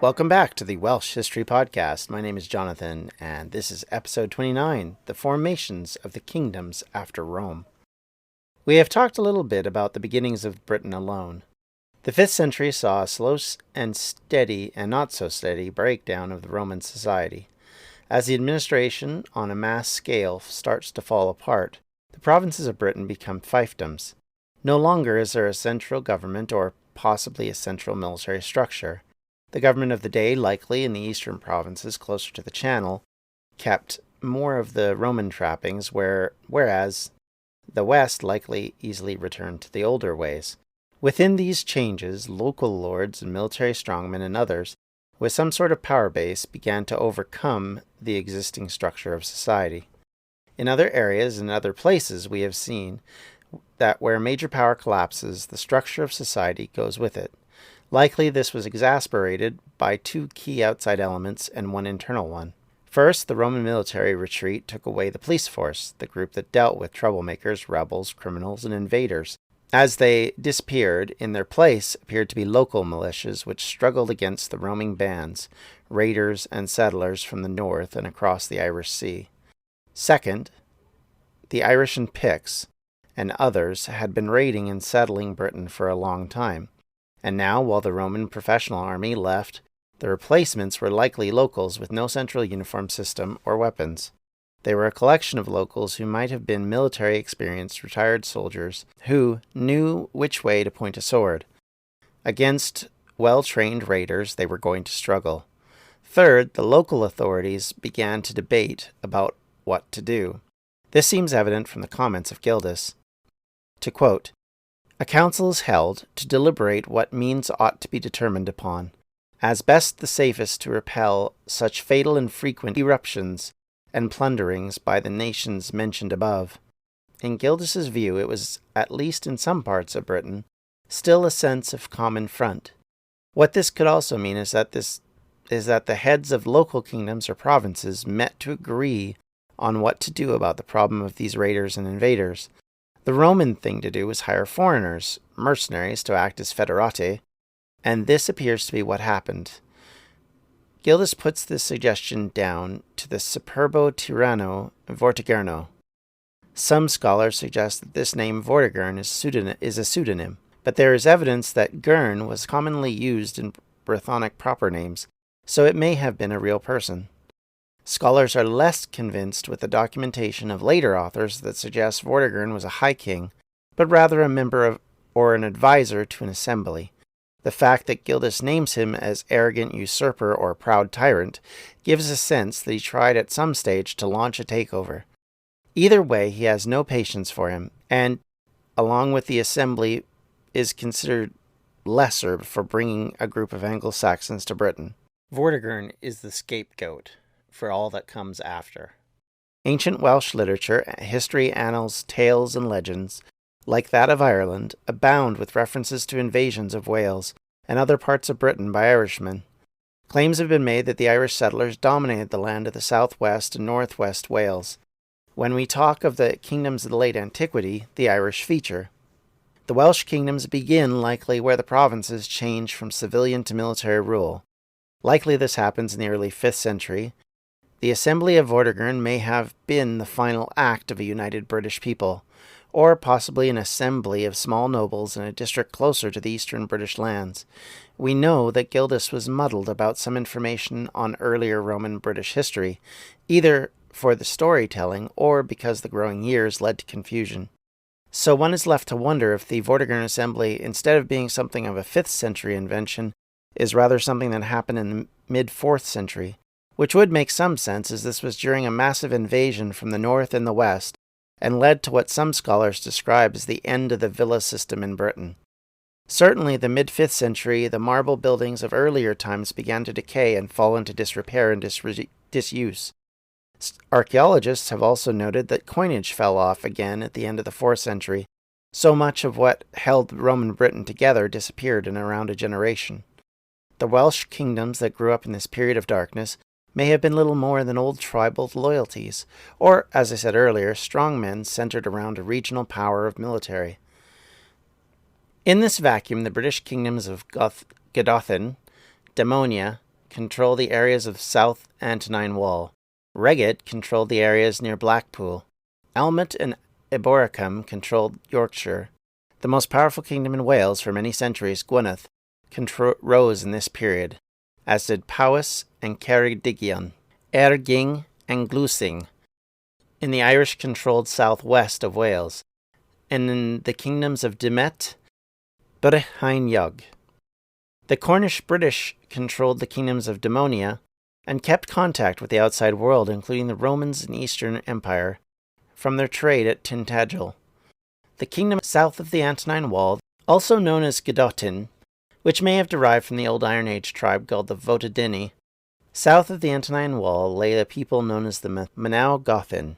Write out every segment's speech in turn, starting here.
Welcome back to the Welsh History Podcast. My name is Jonathan, and this is episode 29, The Formations of the Kingdoms After Rome. We have talked a little bit about the beginnings of Britain alone. The 5th century saw a slow and steady and not so steady breakdown of the Roman society. As the administration on a mass scale starts to fall apart, the provinces of Britain become fiefdoms. No longer is there a central government or possibly a central military structure. The government of the day, likely in the eastern provinces closer to the Channel, kept more of the Roman trappings, whereas the West likely easily returned to the older ways. Within these changes, local lords and military strongmen and others, with some sort of power base, began to overcome the existing structure of society. In other areas and other places, we have seen that where major power collapses, the structure of society goes with it. Likely this was exacerbated by two key outside elements and one internal one. First, the Roman military retreat took away the police force, the group that dealt with troublemakers, rebels, criminals, and invaders. As they disappeared, in their place appeared to be local militias which struggled against the roaming bands, raiders, and settlers from the north and across the Irish Sea. Second, the Irish and Picts and others had been raiding and settling Britain for a long time. And now, while the Roman professional army left, the replacements were likely locals with no central uniform system or weapons. They were a collection of locals who might have been military experienced retired soldiers who knew which way to point a sword. Against well-trained raiders, they were going to struggle. Third, the local authorities began to debate about what to do. This seems evident from the comments of Gildas. To quote, "A council is held to deliberate what means ought to be determined upon, as best the safest to repel such fatal and frequent eruptions and plunderings by the nations mentioned above." In Gildas's view, it was, at least in some parts of Britain, still a sense of common front. What this could also mean is that the heads of local kingdoms or provinces met to agree on what to do about the problem of these raiders and invaders. The Roman thing to do was hire foreigners, mercenaries, to act as federati, and this appears to be what happened. Gildas puts this suggestion down to the Superbo Tyranno Vortigern. Some scholars suggest that this name Vortigern is a pseudonym, but there is evidence that Gern was commonly used in Brythonic proper names, so it may have been a real person. Scholars are less convinced with the documentation of later authors that suggests Vortigern was a high king, but rather a member of or an advisor to an assembly. The fact that Gildas names him as arrogant usurper or proud tyrant gives a sense that he tried at some stage to launch a takeover. Either way, he has no patience for him, and, along with the assembly, is considered lesser for bringing a group of Anglo-Saxons to Britain. Vortigern is the scapegoat for all that comes after. Ancient Welsh literature, history, annals, tales, and legends, like that of Ireland, abound with references to invasions of Wales and other parts of Britain by Irishmen. Claims have been made that the Irish settlers dominated the land of the southwest and northwest Wales. When we talk of the kingdoms of the late antiquity, the Irish feature. The Welsh kingdoms begin likely where the provinces change from civilian to military rule. Likely this happens in the early 5th century. The Assembly of Vortigern may have been the final act of a united British people, or possibly an assembly of small nobles in a district closer to the eastern British lands. We know that Gildas was muddled about some information on earlier Roman-British history, either for the storytelling or because the growing years led to confusion. So one is left to wonder if the Vortigern Assembly, instead of being something of a 5th century invention, is rather something that happened in the mid-4th century, which would make some sense as this was during a massive invasion from the north and the west, and led to what some scholars describe as the end of the villa system in Britain. Certainly, the mid-5th century, the marble buildings of earlier times began to decay and fall into disrepair and disuse. Archaeologists have also noted that coinage fell off again at the end of the 4th century. So much of what held Roman Britain together disappeared in around a generation. The Welsh kingdoms that grew up in this period of darkness may have been little more than old tribal loyalties, or, as I said earlier, strongmen centered around a regional power of military. In this vacuum, the British kingdoms of Godolphin, Damonia, controlled the areas of South Antonine Wall. Reggit controlled the areas near Blackpool. Almet and Eboracum controlled Yorkshire. The most powerful kingdom in Wales for many centuries, Gwynedd, rose in this period, as did Powys and Ceredigion, Erging and Glwysing in the Irish-controlled southwest of Wales, and in the kingdoms of Dymet, Brycheiniog. The Cornish-British controlled the kingdoms of Damonia and kept contact with the outside world, including the Romans and Eastern Empire, from their trade at Tintagel. The kingdom south of the Antonine Wall, also known as Godotin, which may have derived from the Old Iron Age tribe called the Votadini. South of the Antonine Wall lay a people known as the Manau Gothin.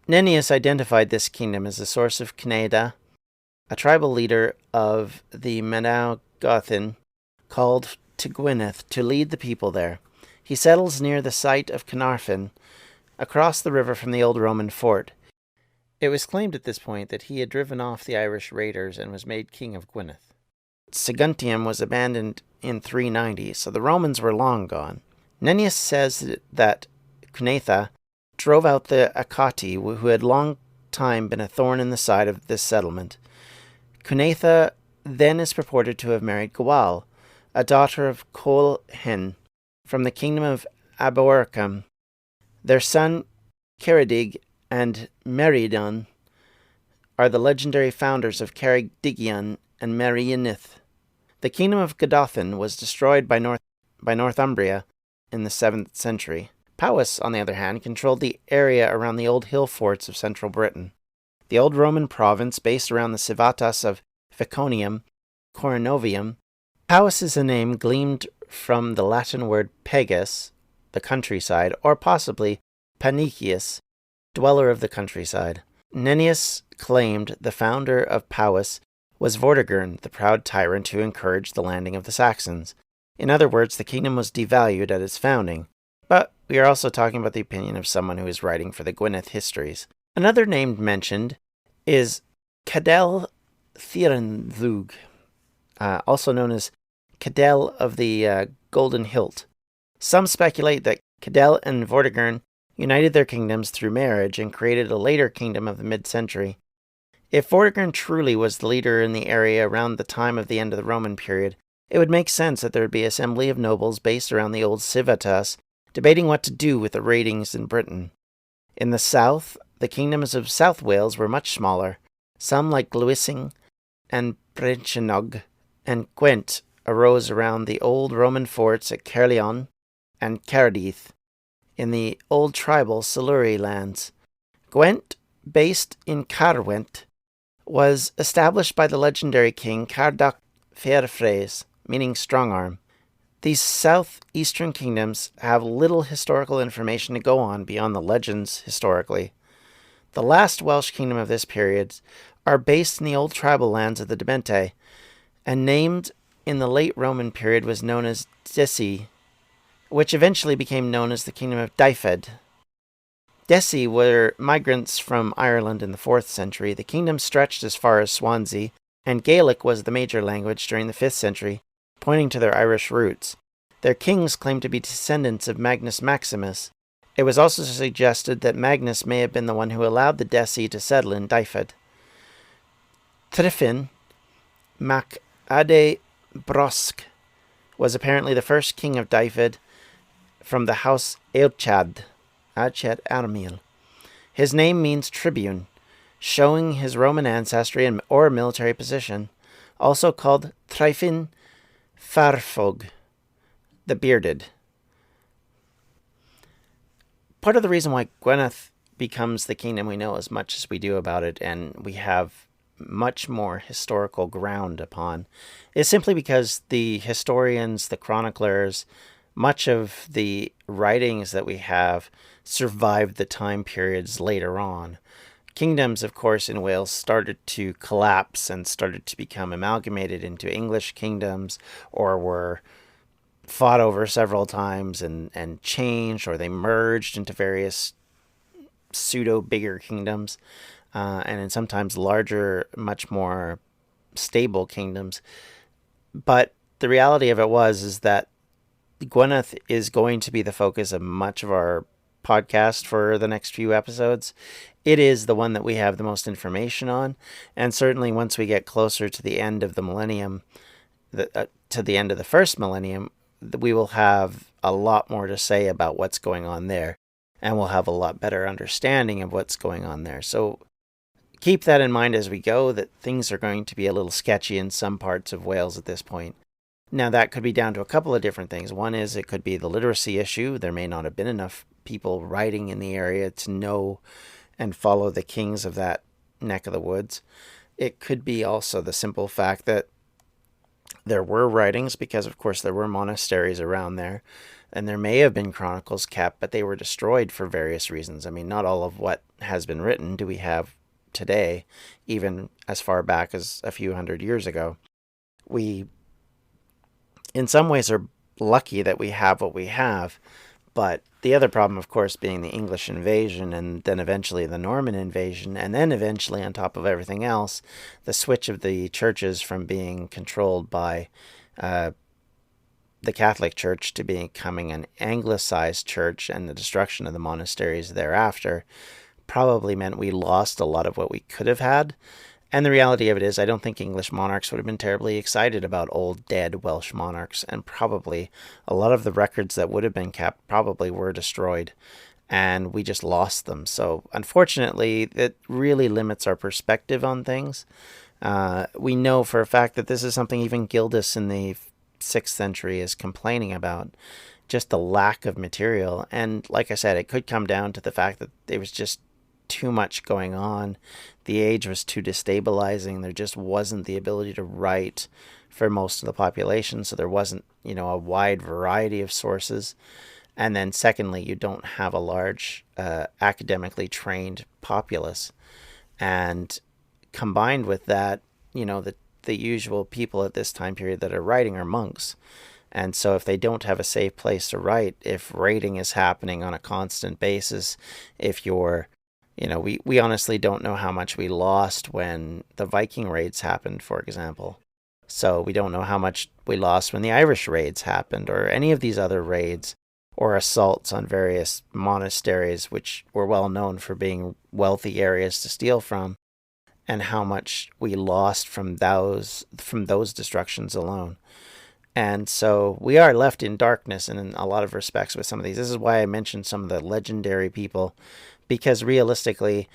Nennius identified this kingdom as the source of Cneda, a tribal leader of the Manau Gothin, called to Gwynedd to lead the people there. He settles near the site of Carnarvon, across the river from the old Roman fort. It was claimed at this point that he had driven off the Irish raiders and was made king of Gwynedd. Saguntium was abandoned in 390, so the Romans were long gone. Nennius says that Cunetha drove out the Acati, who had long time been a thorn in the side of this settlement. Cunetha then is purported to have married Gwal, a daughter of Colhen, from the kingdom of Aboracum. Their son Ceredig and Meridon are the legendary founders of Ceredigion and Merianith. The kingdom of Godolphin was destroyed by Northumbria in the 7th century. Powys, on the other hand, controlled the area around the old hill forts of central Britain. The old Roman province, based around the civitas of Feconium, Corinovium. Powys is a name gleaned from the Latin word pagus, the countryside, or possibly Panicius, dweller of the countryside. Nennius claimed the founder of Powys was Vortigern, the proud tyrant who encouraged the landing of the Saxons. In other words, the kingdom was devalued at its founding. But we are also talking about the opinion of someone who is writing for the Gwynedd histories. Another name mentioned is Cadel Thirandlug, also known as Cadel of the Golden Hilt. Some speculate that Cadel and Vortigern united their kingdoms through marriage and created a later kingdom of the mid-century. If Vortigern truly was the leader in the area around the time of the end of the Roman period, it would make sense that there would be an assembly of nobles based around the old civitas, debating what to do with the raidings in Britain. In the south, the kingdoms of South Wales were much smaller. Some, like Glwysing and Brycheiniog and Gwent, arose around the old Roman forts at Caerleon and Cardiff in the old tribal Siluri lands. Gwent, based in Carwent, was established by the legendary king Cardach Fairfraes, meaning strong arm. These southeastern kingdoms have little historical information to go on beyond the legends historically. The last Welsh kingdom of this period are based in the old tribal lands of the Dymente, and named in the late Roman period was known as Desi, which eventually became known as the kingdom of Dyfed. Desi were migrants from Ireland in the 4th century. The kingdom stretched as far as Swansea, and Gaelic was the major language during the 5th century, pointing to their Irish roots. Their kings claimed to be descendants of Magnus Maximus. It was also suggested that Magnus may have been the one who allowed the Desi to settle in Dyfed. Tryfin mac Ade Brosk was apparently the first king of Dyfed from the house Eilchad Armil. His name means tribune, showing his Roman ancestry or military position, also called Tryfin Farfog, the bearded. Part of the reason why Gwynedd becomes the kingdom we know as much as we do about it, and we have much more historical ground upon, is simply because the historians, the chroniclers, much of the writings that we have survived the time periods later on. Kingdoms, of course, in Wales started to collapse and started to become amalgamated into English kingdoms, or were fought over several times and changed, or they merged into various pseudo-bigger kingdoms, and in sometimes larger, much more stable kingdoms. But the reality of it is that Gwyneth is going to be the focus of much of our podcast for the next few episodes. It is the one that we have the most information on, and certainly once we get closer to the end of the millennium, to the end of the first millennium, we will have a lot more to say about what's going on there, and we'll have a lot better understanding of what's going on there. So keep that in mind as we go, that things are going to be a little sketchy in some parts of Wales at this point. Now, that could be down to a couple of different things. One is it could be the literacy issue. There may not have been enough people writing in the area to know and follow the kings of that neck of the woods. It could be also the simple fact that there were writings, because of course there were monasteries around there, and there may have been chronicles kept, but they were destroyed for various reasons. I mean, not all of what has been written do we have today, even as far back as a few hundred years ago. We, in some ways, are lucky that we have what we have, but the other problem, of course, being the English invasion, and then eventually the Norman invasion, and then eventually, on top of everything else, the switch of the churches from being controlled by the Catholic Church to becoming an Anglicized church, and the destruction of the monasteries thereafter, probably meant we lost a lot of what we could have had. And the reality of it is, I don't think English monarchs would have been terribly excited about old, dead Welsh monarchs, and probably a lot of the records that would have been kept probably were destroyed, and we just lost them. So, unfortunately, it really limits our perspective on things. We know for a fact that this is something even Gildas in the 6th century is complaining about, just the lack of material. And like I said, it could come down to the fact that there was just too much going on. The age was too destabilizing. There just wasn't the ability to write for most of the population, so there wasn't, a wide variety of sources. And then secondly, you don't have a large academically trained populace. And combined with that, the usual people at this time period that are writing are monks. And so if they don't have a safe place to write, if raiding is happening on a constant basis, if you're we honestly don't know how much we lost when the Viking raids happened, for example. So we don't know how much we lost when the Irish raids happened, or any of these other raids or assaults on various monasteries, which were well known for being wealthy areas to steal from, and how much we lost from those destructions alone. And so we are left in darkness in a lot of respects with some of these. This is why I mentioned some of the legendary people, because realistically,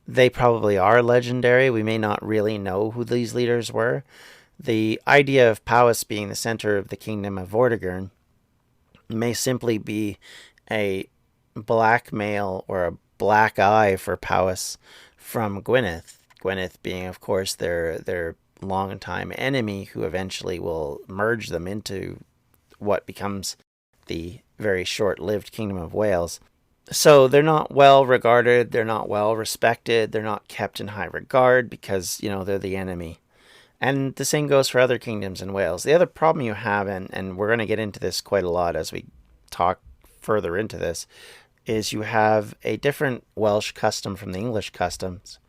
they probably are legendary. We may not really know who these leaders were. The idea of Powys being the center of the kingdom of Vortigern may simply be a blackmail or a black eye for Powys from Gwyneth. Gwyneth being, of course, their longtime enemy, who eventually will merge them into what becomes the very short-lived Kingdom of Wales. So they're not well regarded, they're not well respected, they're not kept in high regard because, they're the enemy. And the same goes for other kingdoms in Wales. The other problem you have, and we're going to get into this quite a lot as we talk further into this, is you have a different Welsh custom from the English customs,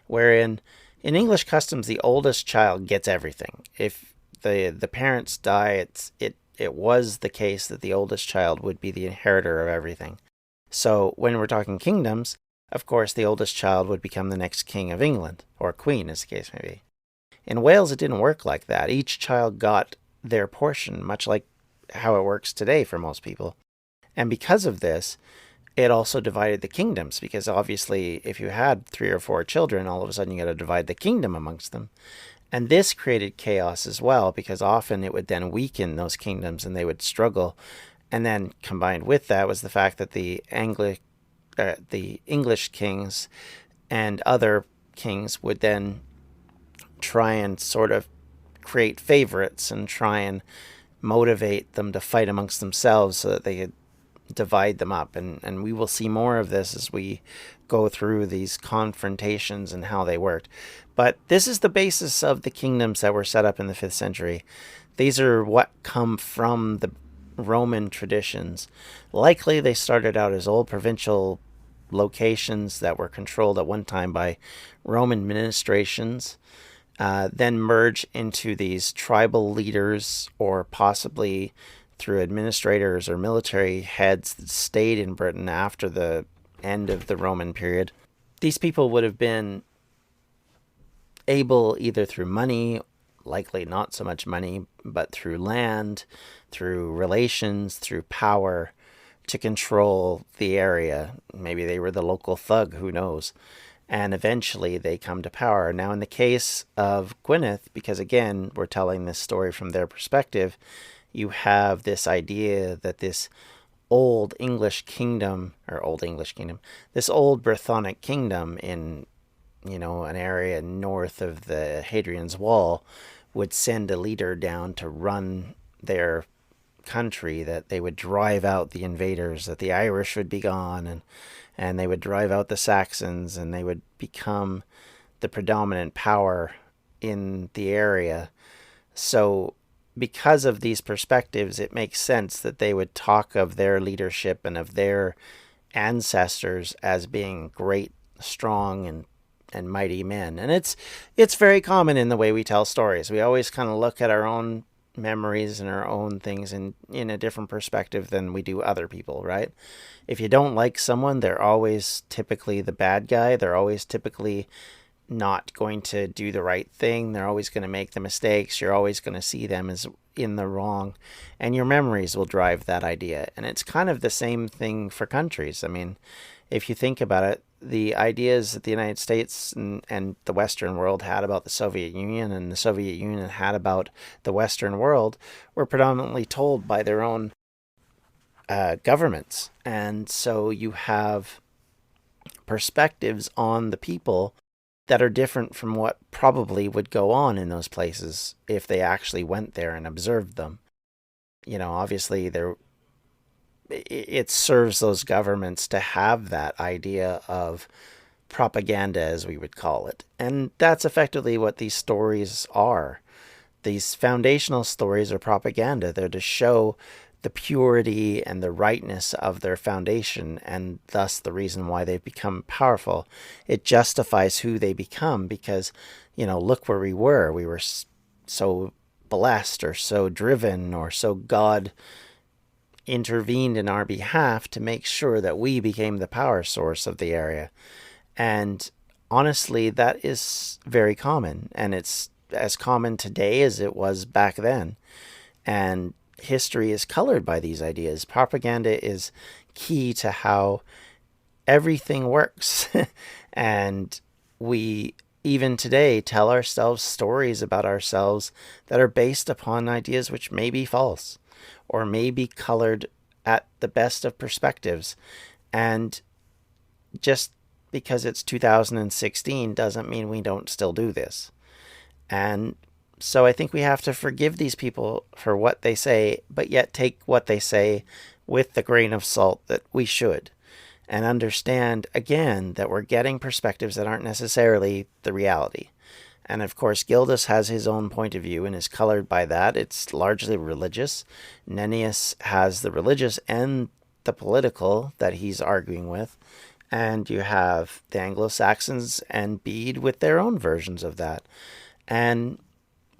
wherein in English customs, the oldest child gets everything. If the parents die, it was the case that the oldest child would be the inheritor of everything. So when we're talking kingdoms, of course, the oldest child would become the next king of England, or queen, as the case may be. In Wales, it didn't work like that. Each child got their portion, much like how it works today for most people. And because of this, it also divided the kingdoms, because obviously if you had 3 or 4 children, all of a sudden you got to divide the kingdom amongst them. And this created chaos as well, because often it would then weaken those kingdoms and they would struggle. And then combined with that was the fact that the English kings and other kings would then try and sort of create favorites and try and motivate them to fight amongst themselves so that they could divide them up. And we will see more of this as we go through these confrontations and how they worked. But this is the basis of the kingdoms that were set up in the 5th century. These are what come from the Roman traditions. Likely they started out as old provincial locations that were controlled at one time by Roman administrations, then merge into these tribal leaders, or possibly through administrators or military heads that stayed in Britain after the end of the Roman period, these people would have been able, either through money, likely not so much money, but through land, through relations, through power, to control the area. Maybe they were the local thug, who knows? And eventually they come to power. Now, in the case of Gwynedd, because again, we're telling this story from their perspective, you have this idea that this old English kingdom, this old Brythonic kingdom in, an area north of the Hadrian's Wall would send a leader down to run their country, that they would drive out the invaders, that the Irish would be gone, and they would drive out the Saxons, and they would become the predominant power in the area. So because of these perspectives, it makes sense that they would talk of their leadership and of their ancestors as being great, strong, and mighty men. And it's very common in the way we tell stories. We always kind of look at our own memories and our own things in a different perspective than we do other people, right? If you don't like someone, they're always typically the bad guy. They're always typically not going to do the right thing. They're always going to make the mistakes. You're always going to see them as in the wrong, and your memories will drive that idea. And it's kind of the same thing for countries. I mean, if you think about it, the ideas that the United States and the Western world had about the Soviet Union, and the Soviet Union had about the Western world, were predominantly told by their own governments. And so you have perspectives on the people that are different from what probably would go on in those places if they actually went there and observed them. Obviously it serves those governments to have that idea of propaganda, as we would call it. And that's effectively what these stories are. These foundational stories are propaganda. They're to show the purity and the rightness of their foundation, and thus the reason why they've become powerful. It justifies who they become because, look where we were. We were so blessed, or so driven, or so God intervened in our behalf to make sure that we became the power source of the area. And honestly, that is very common, and it's as common today as it was back then. And history is colored by these ideas. Propaganda is key to how everything works. And we even today tell ourselves stories about ourselves that are based upon ideas which may be false, or may be colored at the best of perspectives. And just because it's 2016 doesn't mean we don't still do this. And so I think we have to forgive these people for what they say, but yet take what they say with the grain of salt that we should. And understand, again, that we're getting perspectives that aren't necessarily the reality. And of course, Gildas has his own point of view and is colored by that. It's largely religious. Nennius has the religious and the political that he's arguing with. And you have the Anglo-Saxons and Bede with their own versions of that. And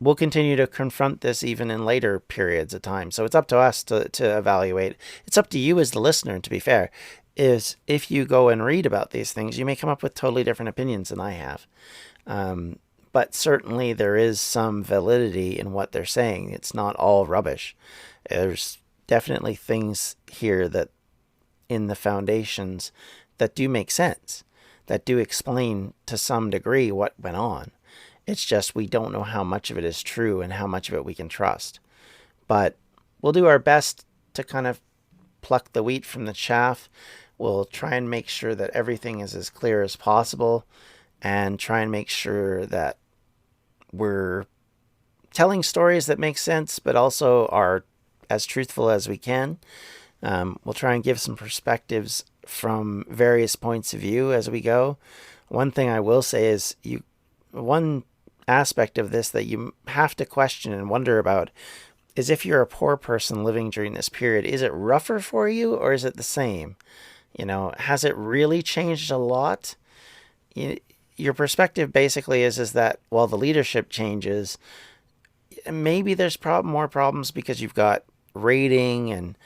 we'll continue to confront this even in later periods of time. So it's up to us to evaluate. It's up to you as the listener, to be fair. Is if you go and read about these things, you may come up with totally different opinions than I have. But certainly there is some validity in what they're saying. It's not all rubbish. There's definitely things here that in the foundations that do make sense, that do explain to some degree what went on. It's just we don't know how much of it is true and how much of it we can trust. But we'll do our best to kind of pluck the wheat from the chaff. We'll try and make sure that everything is as clear as possible, and try and make sure that we're telling stories that make sense, but also are as truthful as we can. We'll try and give some perspectives from various points of view as we go. One thing I will say is one aspect of this that you have to question and wonder about is if you're a poor person living during this period, is it rougher for you or is it the same? Has it really changed a lot? Your perspective basically is that while the leadership changes, maybe there's more problems because you've got raiding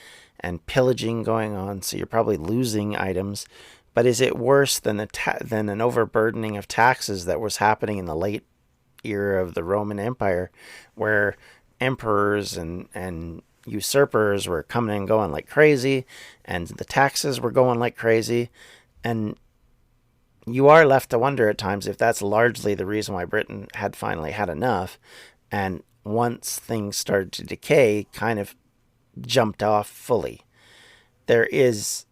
and pillaging going on, so you're probably losing items. But is it worse than than an overburdening of taxes that was happening in the late era of the Roman Empire, where emperors and usurpers were coming and going like crazy, and the taxes were going like crazy, and you are left to wonder at times if that's largely the reason why Britain had finally had enough, and once things started to decay, kind of jumped off fully. There is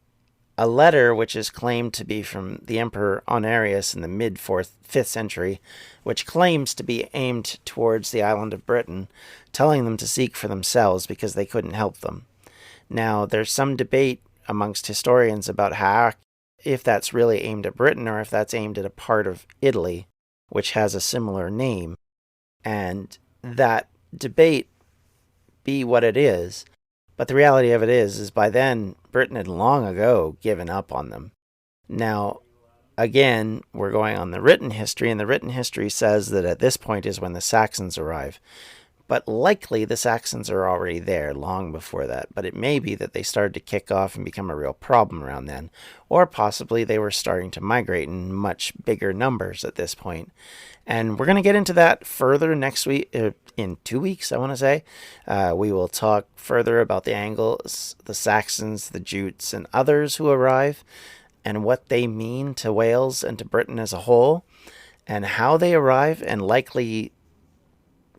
a letter which is claimed to be from the Emperor Honorius in the mid-5th century, which claims to be aimed towards the island of Britain, telling them to seek for themselves because they couldn't help them. Now, there's some debate amongst historians about if that's really aimed at Britain or if that's aimed at a part of Italy, which has a similar name. And that debate be what it is, but the reality of it is by then, Britain had long ago given up on them. Now, again, we're going on the written history, and the written history says that at this point is when the Saxons arrive. But likely the Saxons are already there long before that. But it may be that they started to kick off and become a real problem around then. Or possibly they were starting to migrate in much bigger numbers at this point. And we're going to get into that further next week, in 2 weeks, I want to say. We will talk further about the Angles, the Saxons, the Jutes, and others who arrive, and what they mean to Wales and to Britain as a whole, and how they arrive, and likely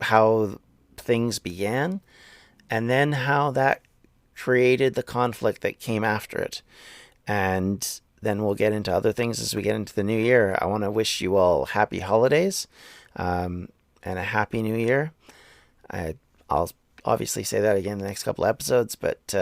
how things began, and then how that created the conflict that came after it. And then we'll get into other things as we get into the new year. I want to wish you all happy holidays and a happy new year. I'll obviously say that again in the next couple episodes, but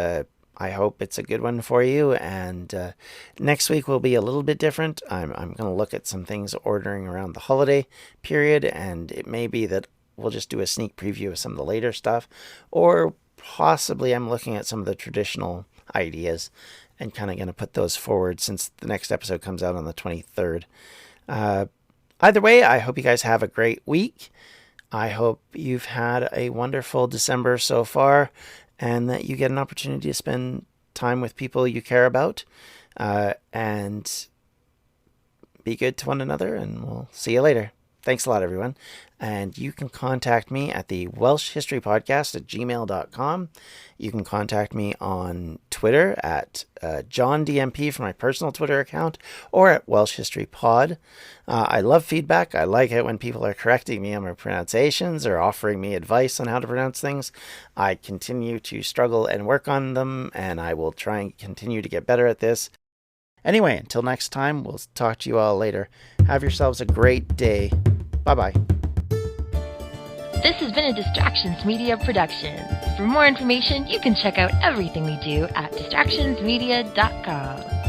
I hope it's a good one for you. And next week will be a little bit different. I'm going to look at some things ordering around the holiday period, and it may be that we'll just do a sneak preview of some of the later stuff, or possibly I'm looking at some of the traditional ideas and kind of going to put those forward since the next episode comes out on the 23rd. Either way, I hope you guys have a great week. I hope you've had a wonderful December so far, and that you get an opportunity to spend time with people you care about, and be good to one another, and we'll see you later. Thanks a lot, everyone. And you can contact me at the Welsh History Podcast at gmail.com. You can contact me on Twitter at JohnDMP for my personal Twitter account, or at Welsh History Pod. I love feedback. I like it when people are correcting me on my pronunciations or offering me advice on how to pronounce things. I continue to struggle and work on them, and I will try and continue to get better at this. Anyway, until next time, we'll talk to you all later. Have yourselves a great day. Bye-bye. This has been a Distractions Media production. For more information, you can check out everything we do at distractionsmedia.com.